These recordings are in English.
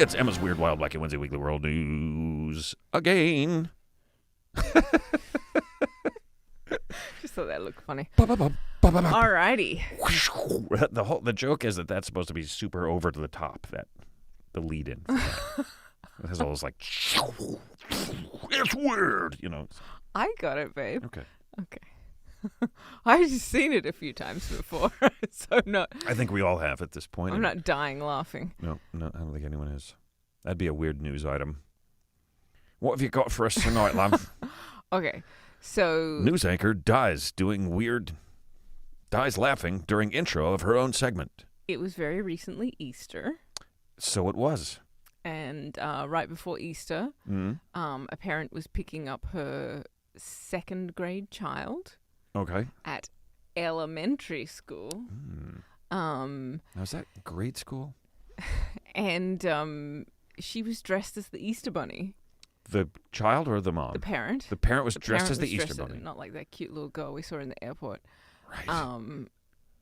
It's Emma's Weird, Wild, Wacky Wednesday Weekly World News again. Just thought that looked funny. Alrighty. Alrighty. The joke is that that's supposed to be super over to the top. The lead in. It has all this like, it's weird, you know. I got it, babe. Okay. I've seen it a few times before, so not. I think we all have at this point. I'm not dying laughing. No, I don't think anyone is. That'd be a weird news item. What have you got for us tonight, love? Okay, so News anchor dies laughing during intro of her own segment. it was very recently Easter, So it was. and right before Easter, a parent was picking up her second grade child Okay. at elementary school. Now, is that grade school? And she was dressed as the Easter Bunny. The child or the mom? The parent. The parent was dressed parent as the was Easter dressed Bunny. not like that cute little girl we saw in the airport. Right.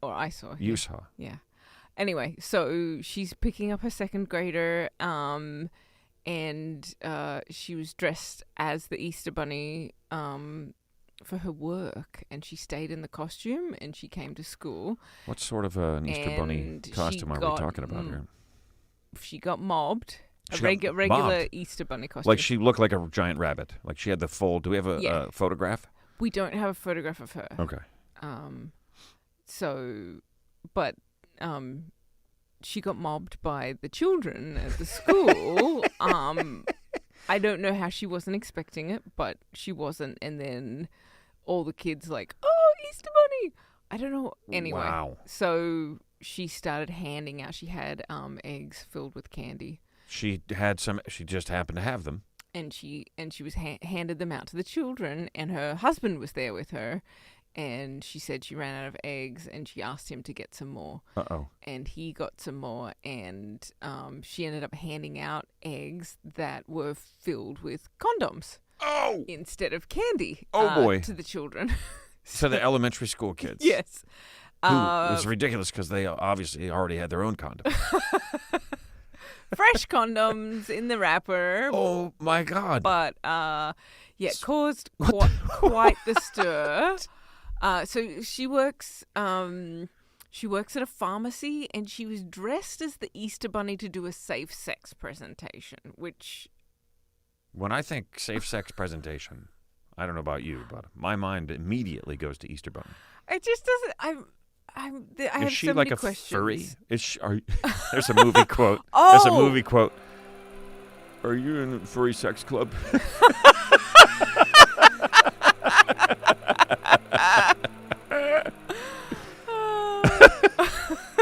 Or I saw. You saw. Yeah. Anyway, so she's picking up her second grader, and she was dressed as the Easter Bunny for her work, and she stayed in the costume, and she came to school. What sort of an Easter Bunny And costume are we got, talking about here? She got mobbed. She A got regular mobbed? Easter Bunny costume. Like she looked like a giant rabbit. Like she had the full. Do we have a photograph? We don't have a photograph of her. Okay. She got mobbed by the children at the school. I don't know how she wasn't expecting it, but she wasn't. And then all the kids like, oh, Easter Bunny. I don't know. Anyway, Wow. So she started handing out. She had eggs filled with candy. She had some. She just happened to have them. And she was handed them out to the children, and her husband was there with her. And she said she ran out of eggs, and she asked him to get some more. Uh-oh. And he got some more, and she ended up handing out eggs that were filled with condoms. Oh! Instead of candy. Oh, boy. To the children. So the elementary school kids. Yes. It was ridiculous because they obviously already had their own condom. Fresh condoms in the wrapper. Oh, my God. But, it caused quite the stir. So she works at a pharmacy, and she was dressed as the Easter Bunny to do a safe sex presentation, which... When I think safe sex presentation, I don't know about you, but my mind immediately goes to Easter Bunny. It just doesn't... I have Is she so like many a questions. furry? There's a movie quote. Oh! There's a movie quote. Are you in a furry sex club?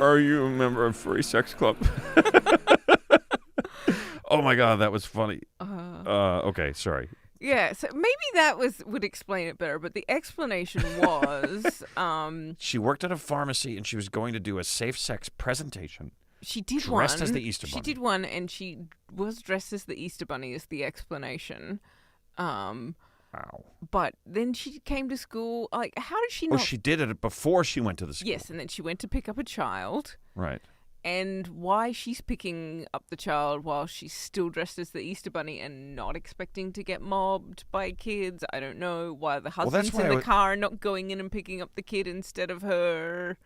Are you a member of furry sex club? Oh my God, that was funny. Okay, sorry. Yeah, so maybe that would explain it better, but the explanation was She worked at a pharmacy and she was going to do a safe sex presentation. she did Dressed one. as the Easter Bunny. She did one, and she was dressed as the Easter Bunny is the explanation. Wow. But then she came to school. Like, how did she know? Well, she did it before she went to the school. Yes, and then she went to pick up a child. Right. And why she's picking up the child while she's still dressed as the Easter Bunny and not expecting to get mobbed by kids, I don't know. Why the husband's in the car and not going in and picking up the kid instead of her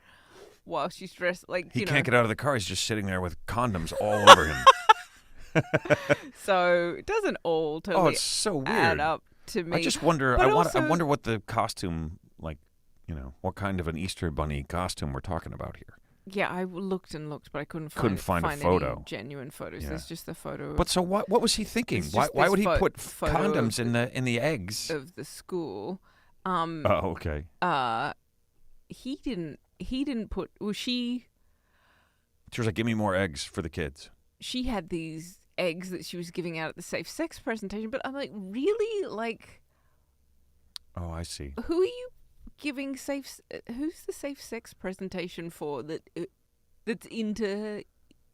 while she's dressed like, He can't get out of the car. He's just sitting there with condoms all over him. So it doesn't all totally it's so weird. add up to me. I just wonder. But I wonder what the costume, like, what kind of an Easter Bunny costume we're talking about here. Yeah, I looked and looked, but I couldn't find a photo. Any genuine photos. Yeah. There's just the photo. But so what was he thinking? Why would he put condoms in the eggs of the school? Oh, okay. He didn't put. Was she? She was like, "Give me more eggs for the kids." She had these eggs that she was giving out at the safe sex presentation, but I'm like, really? Like, oh, I see. who are you giving who's the safe sex presentation for that's into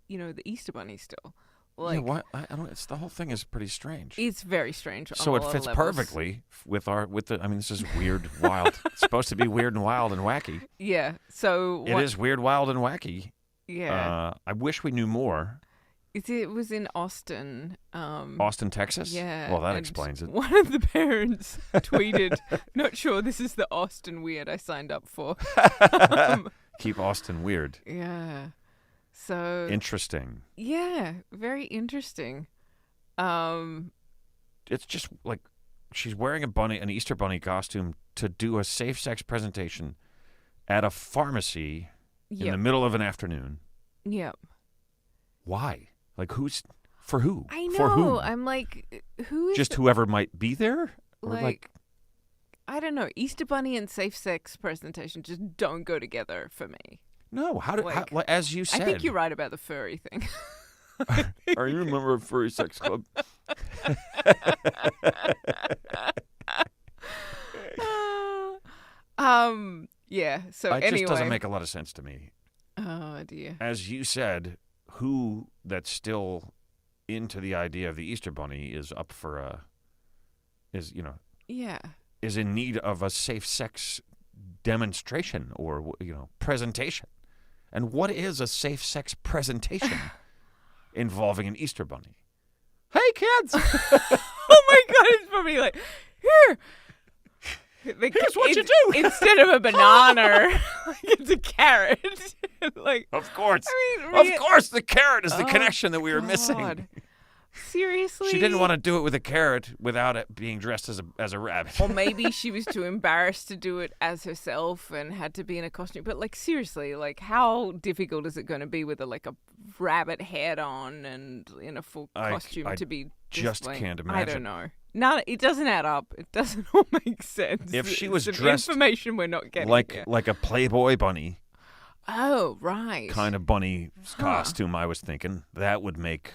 the Easter Bunny still? Like, yeah, what? I don't. It's the whole thing is pretty strange. It's very strange. So it fits perfectly with the. I mean, this is weird, wild. It's supposed to be weird and wild and wacky. Yeah. So it is weird, wild, and wacky. Yeah. I wish we knew more. It was in Austin. Austin, Texas? Yeah. Well, that and explains it. One of the parents tweeted, "Not sure this is the Austin weird I signed up for." Keep Austin weird. Yeah. So interesting. Yeah, very interesting. It's just like she's wearing an Easter bunny costume to do a safe sex presentation at a pharmacy in the middle of an afternoon. Yep. Why? Like for who? I know. For whom? I'm like, who is just whoever might be there? Or like I don't know. Easter bunny and safe sex presentation just don't go together for me. No, as you said. I think you're right about the furry thing. Are you a member of Furry Sex Club? Yeah. So it anyway, just doesn't make a lot of sense to me. Oh dear. As you said, who that's still into the idea of the Easter bunny is up for is in need of a safe sex demonstration or presentation. And what is a safe sex presentation involving an Easter bunny? Hey kids! Oh my God! It's probably like here. Here's what you do. Instead of a banana, it's a carrot. Like, of course, I mean, of course, the carrot is the connection that we were missing. Seriously? She didn't want to do it with a carrot without it being dressed as a rabbit. Or maybe she was too embarrassed to do it as herself and had to be in a costume. But like seriously, like how difficult is it going to be with a rabbit head on and in a full costume to be just like, can't imagine. I don't know. No, it doesn't add up. It doesn't all make sense. If she was some dressed information we're not getting like a Playboy bunny. Oh, right. Kind of bunny costume, I was thinking. That would make...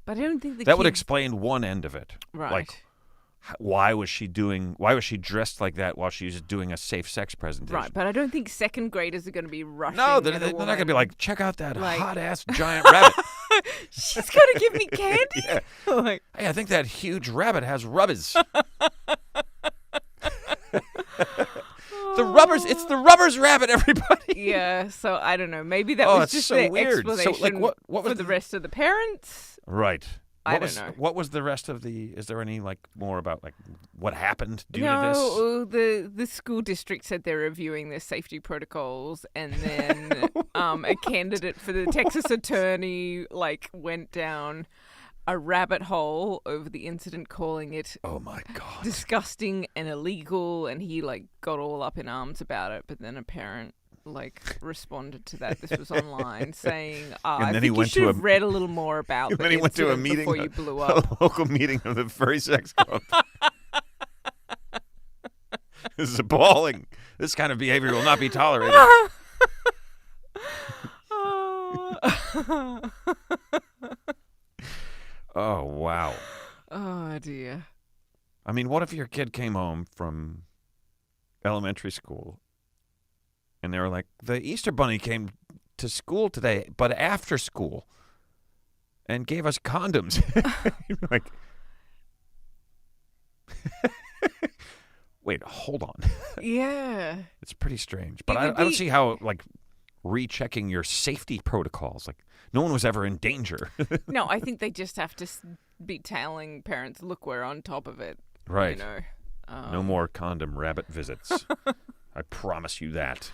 But I don't think that would explain one end of it. Right. Like, why was she dressed like that while she was doing a safe sex presentation? Right, but I don't think second graders are going to be rushing. No, they're not going to be like, check out that hot-ass giant rabbit. She's going to give me candy? Yeah. Hey, I think that huge rabbit has rubbers. It's the rubbers rabbit, everybody. Yeah, so I don't know. Maybe that was just the weird. explanation what was for the rest of the parents. Right. I don't know. What was the rest of the... Is there any more about what happened due to No, the school district said they're reviewing their safety protocols, and then a candidate for the Texas attorney went down a rabbit hole over the incident, calling it oh my God disgusting and illegal, and he got all up in arms about it. But then a parent responded to that. This was online saying, I think you should have read a little more about and then he went to a meeting before you blew up. A local meeting of the Furry Sex Club. This is appalling. This kind of behavior will not be tolerated. Oh, wow. Oh, dear. I mean, what if your kid came home from elementary school and they were like, the Easter bunny came to school today, but after school, and gave us condoms. Like, wait, hold on. Yeah. It's pretty strange. But I don't see how, rechecking your safety protocols. No one was ever in danger. No, I think they just have to be telling parents, look, we're on top of it. Right. No more condom rabbit visits. I promise you that.